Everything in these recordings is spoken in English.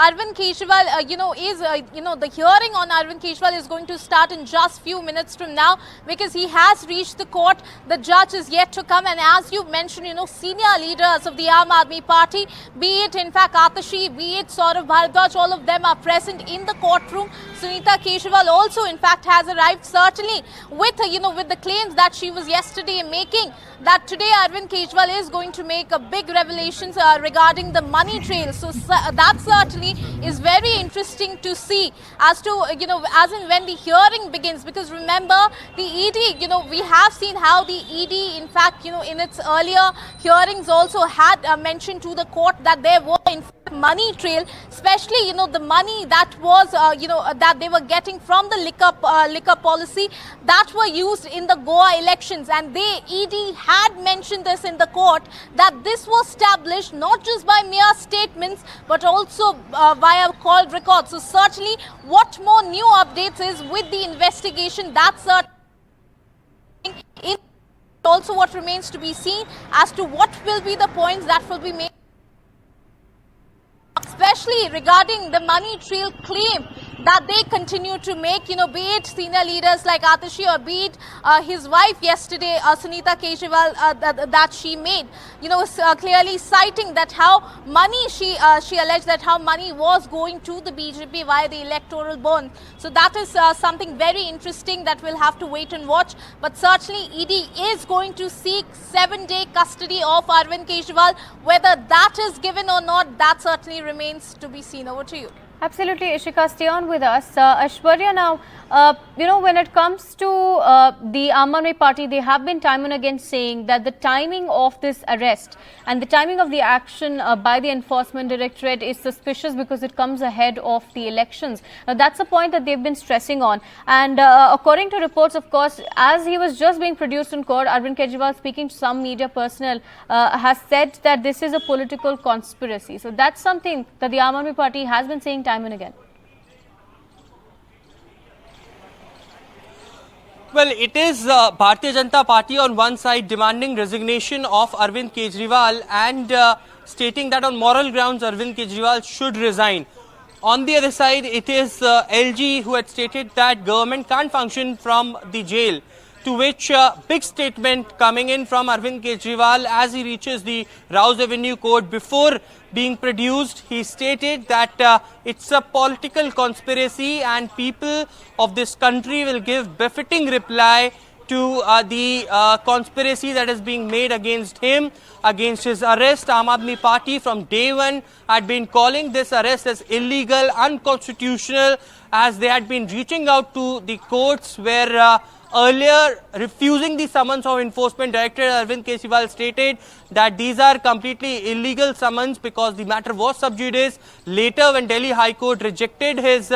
Arvind Kejriwal, the hearing on Arvind Kejriwal is going to start in just few minutes from now, because he has reached the court. The judge is yet to come, and as you mentioned, senior leaders of the Aam Aadmi Party, be it in fact Atashi, be it Saurav Bharadwaj, all of them are present in the courtroom. Sunita Kejriwal also in fact has arrived, certainly with the claims that she was yesterday making, that today Arvind Kejriwal is going to make a big revelations regarding the money trail. So that certainly is very interesting to see as to as in when the hearing begins, because remember the ED, we have seen how the ED in fact in its earlier hearings also had mentioned to the court that there were in fact money trail, especially the money that was that they were getting from the liquor policy that were used in the Goa elections, and ED had mentioned this in the court, that this was established not just by mere statements but also via called records. So certainly what more new updates is with the investigation, that's also what remains to be seen as to what will be the points that will be made, especially regarding the money trail claim that they continue to make, be it senior leaders like Atashi or be it his wife yesterday, Sunita Kejriwal, that she made, clearly citing that how money, she alleged that how money was going to the BJP via the electoral bond. So that is something very interesting that we'll have to wait and watch. But certainly ED is going to seek 7-day custody of Arvind Kejriwal. Whether that is given or not, that certainly remains to be seen. Over to you. Absolutely, Ishika, stay on with us. Aishwarya, now, when it comes to the Aam Aadmi Party, they have been time and again saying that the timing of this arrest and the timing of the action by the Enforcement Directorate is suspicious because it comes ahead of the elections. Now, that's a point that they've been stressing on. And according to reports, of course, as he was just being produced in court, Arvind Kejriwal, speaking to some media personnel, has said that this is a political conspiracy. So that's something that the Aam Aadmi Party has been saying time and again. Well, it is Bharatiya Janata Party on one side demanding resignation of Arvind Kejriwal and stating that on moral grounds Arvind Kejriwal should resign. On the other side, it is LG who had stated that government can't function from the jail, to which big statement coming in from Arvind Kejriwal as he reaches the Rouse Avenue court. Before being produced, he stated that it's a political conspiracy and people of this country will give befitting reply to the conspiracy that is being made against him, against his arrest. Aam Aadmi Party from day one had been calling this arrest as illegal, unconstitutional, as they had been reaching out to the courts where earlier, refusing the summons of Enforcement Directorate, Arvind Kejriwal stated that these are completely illegal summons because the matter was sub judice. Later, when Delhi High Court rejected his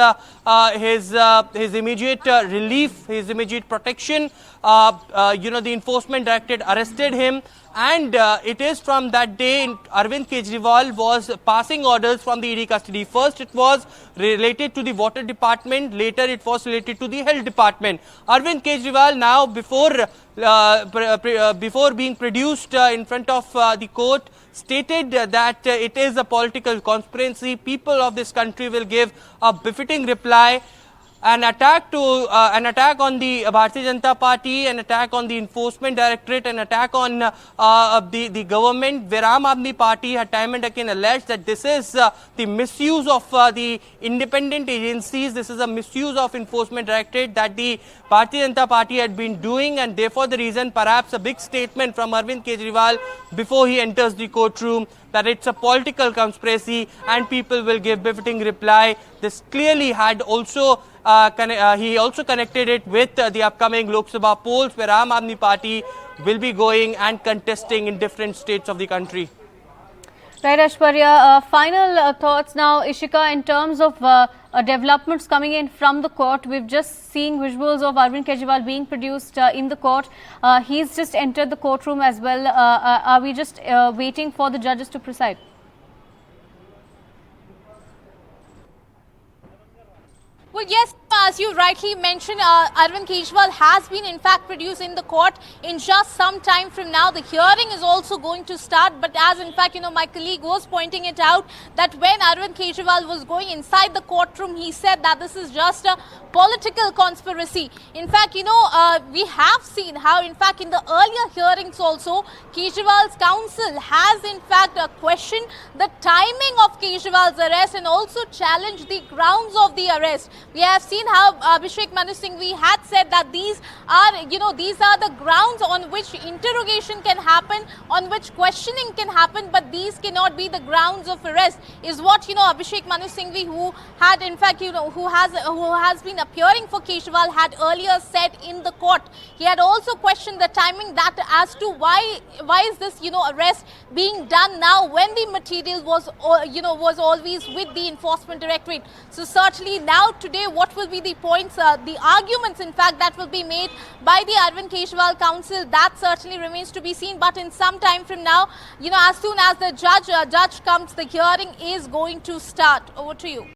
immediate relief, his immediate protection, the Enforcement Directorate arrested him. And it is from that day Arvind Kejriwal was passing orders from the ED custody. First it was related to the water department, later it was related to the health department. Arvind Kejriwal now before being produced in front of the court stated that it is a political conspiracy. People of this country will give a befitting reply. An attack on the Bharatiya Janata Party, an attack on the Enforcement Directorate, an attack on the government, where Aam Aadmi Party had time and again alleged that this is the misuse of the independent agencies, this is a misuse of Enforcement Directorate that the Bharatiya Janata Party had been doing, and therefore the reason perhaps a big statement from Arvind Kejriwal before he enters the courtroom that it's a political conspiracy and people will give befitting reply. This clearly had also he also connected it with the upcoming Lok Sabha polls where Aam Aadmi Party will be going and contesting in different states of the country. Right, Aishwarya. Final thoughts now, Ishika, in terms of developments coming in from the court. We've just seen visuals of Arvind Kejriwal being produced in the court. He's just entered the courtroom as well. Are we just waiting for the judges to preside? Well, yes, as you rightly mentioned, Arvind Kejriwal has been in fact produced in the court in just some time from now. The hearing is also going to start, but as in fact, my colleague was pointing it out that when Arvind Kejriwal was going inside the courtroom, he said that this is just a political conspiracy. In fact, we have seen how in fact in the earlier hearings also, Kejriwal's counsel has in fact questioned the timing of Kejriwal's arrest and also challenged the grounds of the arrest. We have seen how Abhishek Manu Singhvi had said that these are the grounds on which interrogation can happen, on which questioning can happen, but these cannot be the grounds of arrest, is what Abhishek Manu Singhvi, who had in fact who has been appearing for Kejriwal, had earlier said in the court. He had also questioned the timing, that as to why is this arrest being done now when the material was always with the Enforcement Directorate. So certainly now today, what will be the points, the arguments in fact that will be made by the Arvind Kejriwal counsel, that certainly remains to be seen. But in some time from now, as soon as the judge comes, the hearing is going to start. Over to you.